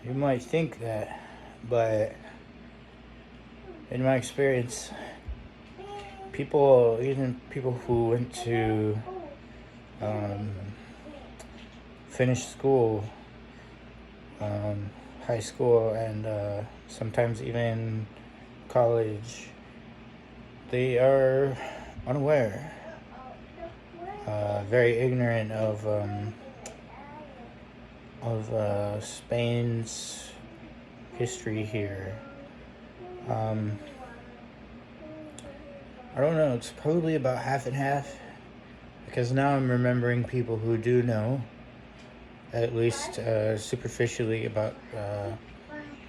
You might think that, but in my experience, even people who went to um, finish school, high school, and sometimes even college, they are unaware, very ignorant of Spain's history here. I don't know. It's probably about half and half, because now I'm remembering people who do know, at least superficially, about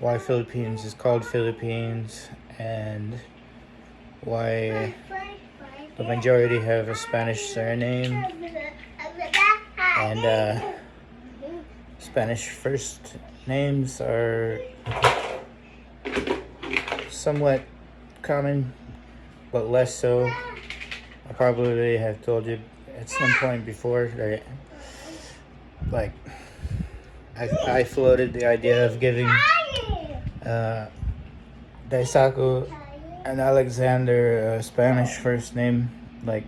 why Philippines is called Philippines and why the majority have a Spanish surname and Spanish first names are somewhat common, but less so. I probably have told you at some point before that, like, I floated the idea of giving Daisaku and Alexander a Spanish first name, like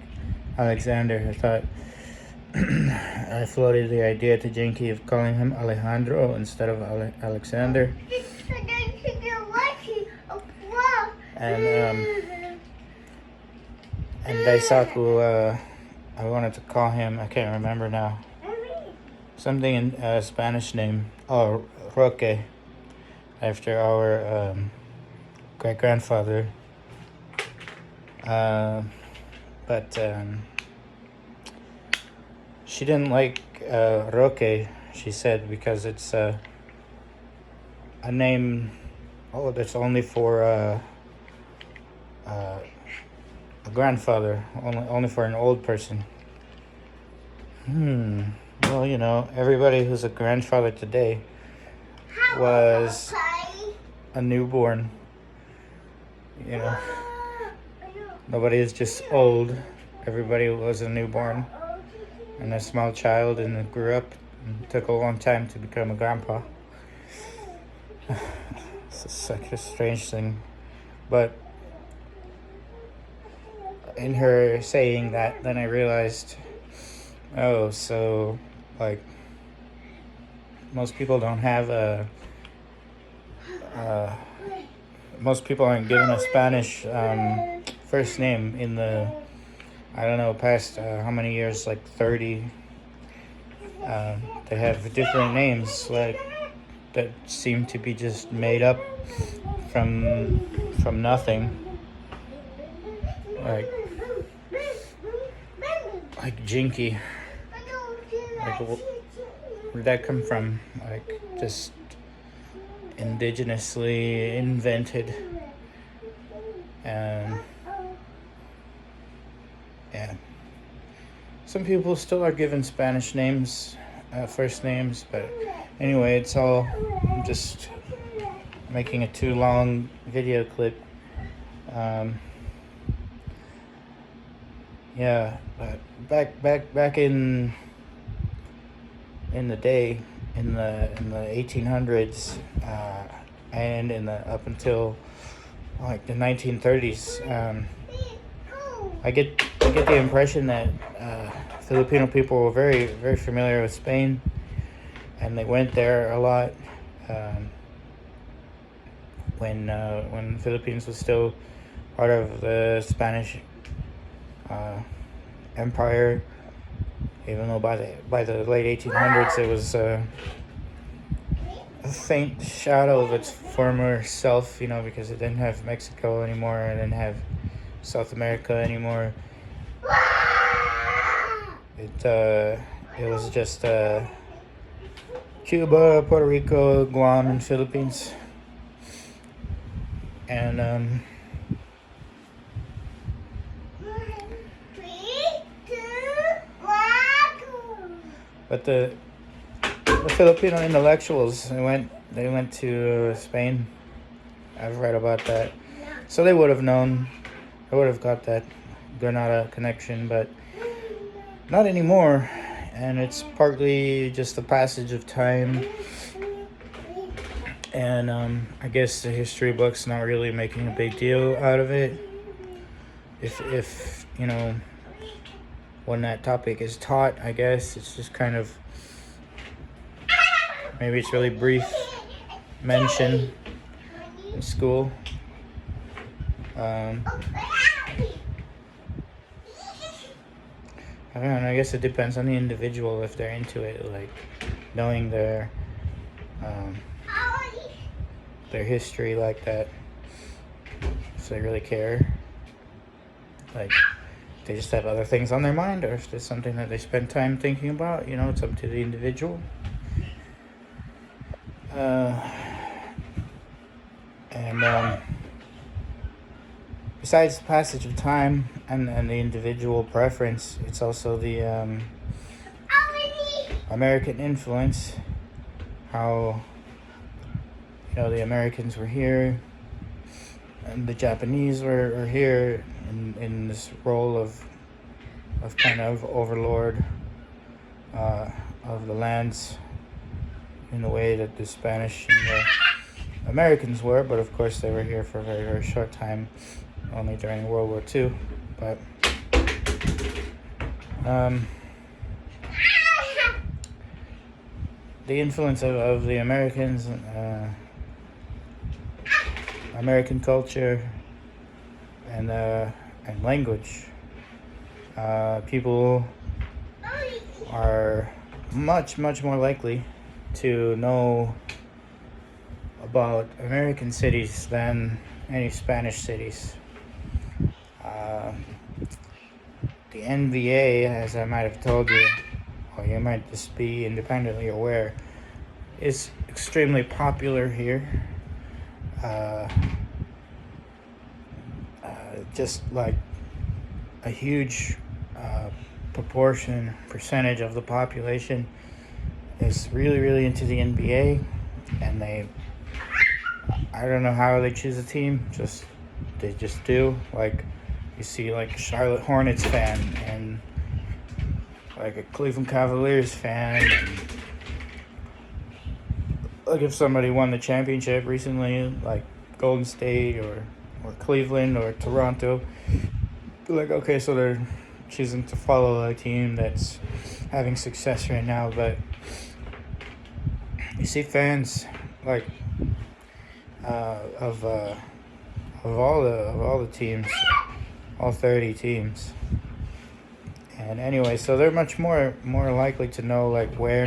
Alexander. I thought I floated the idea to Jinky of calling him Alejandro instead of Alexander. And Daisaku, I wanted to call him, I can't remember now, something in Spanish name. Oh, Roque, after our great grandfather. But she didn't like Roque, she said, because it's a name that's only for a grandfather, only for an old person. Well, everybody who's a grandfather today was a newborn. Nobody is just old. Everybody was a newborn and a small child and grew up and took a long time to become a grandpa. It's such a strange thing. But in her saying that, then I realized, so like most people don't have most people aren't given a Spanish first name in the, I don't know, past how many years, like 30. They have different names like that seem to be just made up from nothing. Like Jinky. Like, where'd that come from? Like, just indigenously invented. And yeah, some people still are given Spanish names, first names, but anyway, it's all just making a too long video clip. Yeah, but back in the day, in the 1800s, and up until like the 1930s, I get the impression that Filipino people were very, very familiar with Spain, and they went there a lot when Philippines was still part of the Spanish Empire. Even though by the late 1800s it was a faint shadow of its former self, because it didn't have Mexico anymore, it didn't have South America anymore. It was just Cuba, Puerto Rico, Guam, and Philippines. And but the Filipino intellectuals, they went to Spain. I've read about that, so they would have known. They would have got that Granada connection, but not anymore. And it's partly just the passage of time And I guess the history book's not really making a big deal out of it. If you know, when that topic is taught, I guess it's just kind of, maybe it's really brief mention in school. I don't know. I guess it depends on the individual if they're into it, like knowing their history like that. If they really care, like they just have other things on their mind, or if there's something that they spend time thinking about. You know, it's up to the individual. And besides the passage of time and the individual preference, it's also the American influence. How, you know, the Americans were here and the Japanese were here in this role of kind of overlord of the lands, in the way that the Spanish and the Americans were. But of course they were here for a very, very short time, only during World War II. But the influence of the Americans, American culture, and language. People are much more likely to know about American cities than any Spanish cities. The NBA, as I might have told you, or you might just be independently aware, is extremely popular here. Just like a huge percentage of the population is really into the NBA, and I don't know how they choose a team, they just do. Like, you see like a Charlotte Hornets fan and like a Cleveland Cavaliers fan. Like, if somebody won the championship recently, like Golden State or Cleveland or Toronto, like, okay, so they're choosing to follow a team that's having success right now. But you see fans like of all the teams, all 30 teams. And anyway, so they're much more likely to know like where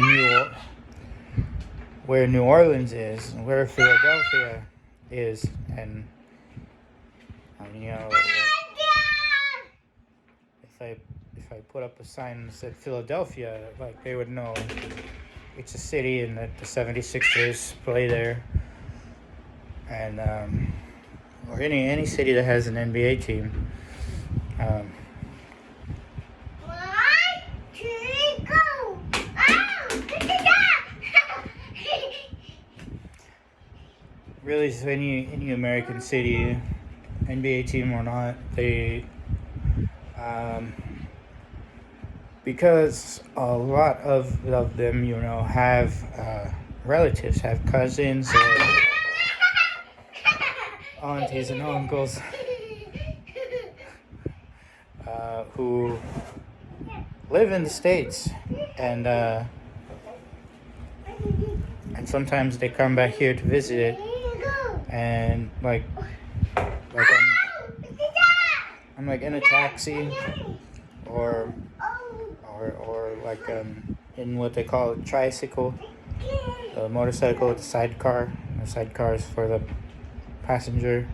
New Orleans is, and where Philadelphia is, and you know, like, if I put up a sign that said Philadelphia, like, they would know it's a city and that the 76ers play there, and or any city that has an NBA team. Really, so any American city, NBA team or not, they because a lot of them, you know, have relatives, have cousins or aunties and uncles who live in the States, and sometimes they come back here to visit it, and like I'm like in a taxi or like in what they call a tricycle, a motorcycle with a sidecar. The sidecar is for the passenger.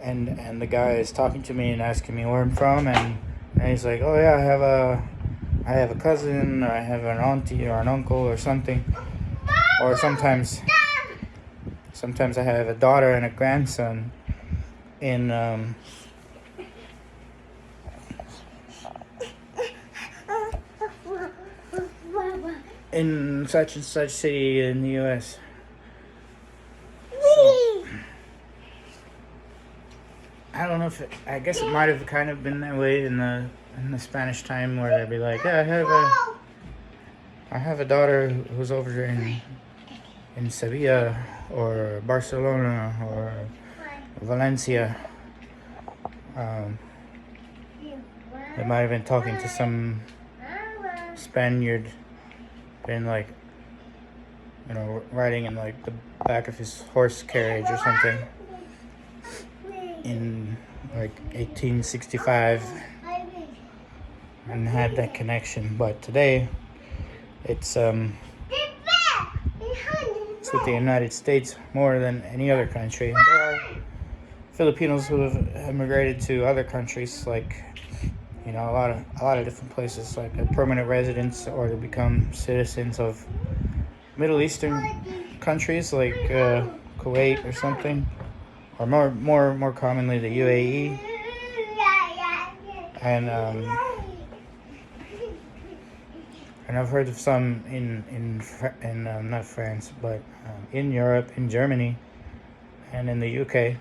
And the guy is talking to me and asking me where I'm from, and he's like, oh yeah, I have a cousin, or I have an auntie or an uncle or something. Or sometimes I have a daughter and a grandson in such and such city in the U.S. So, I don't know I guess it might have kind of been that way in the Spanish time, where they'd be like, yeah, I have a daughter who's over in Sevilla or Barcelona or Valencia. They might have been talking to some Spaniard, been like, riding in like the back of his horse carriage or something in like 1865 and had that connection. But today it's with the United States more than any other country. There are Filipinos who have immigrated to other countries, like a lot of different places, like a permanent residence, or to become citizens of Middle Eastern countries like Kuwait or something, or more commonly the UAE, and I've heard of some in not France, but in Europe, in Germany, and in the UK.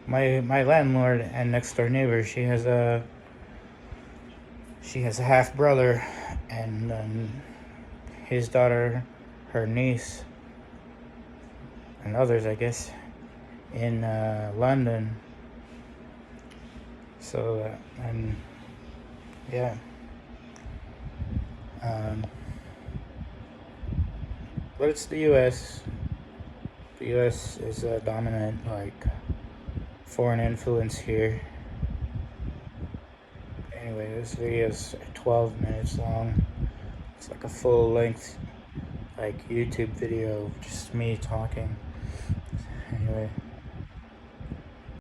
My landlord and next door neighbor, she has a half brother, and his daughter, her niece, and others, I guess, in London. So and yeah. But it's the U.S. The U.S. is a dominant, like, foreign influence here. Anyway, this video is 12 minutes long. It's like a full-length, like, YouTube video of just me talking. Anyway.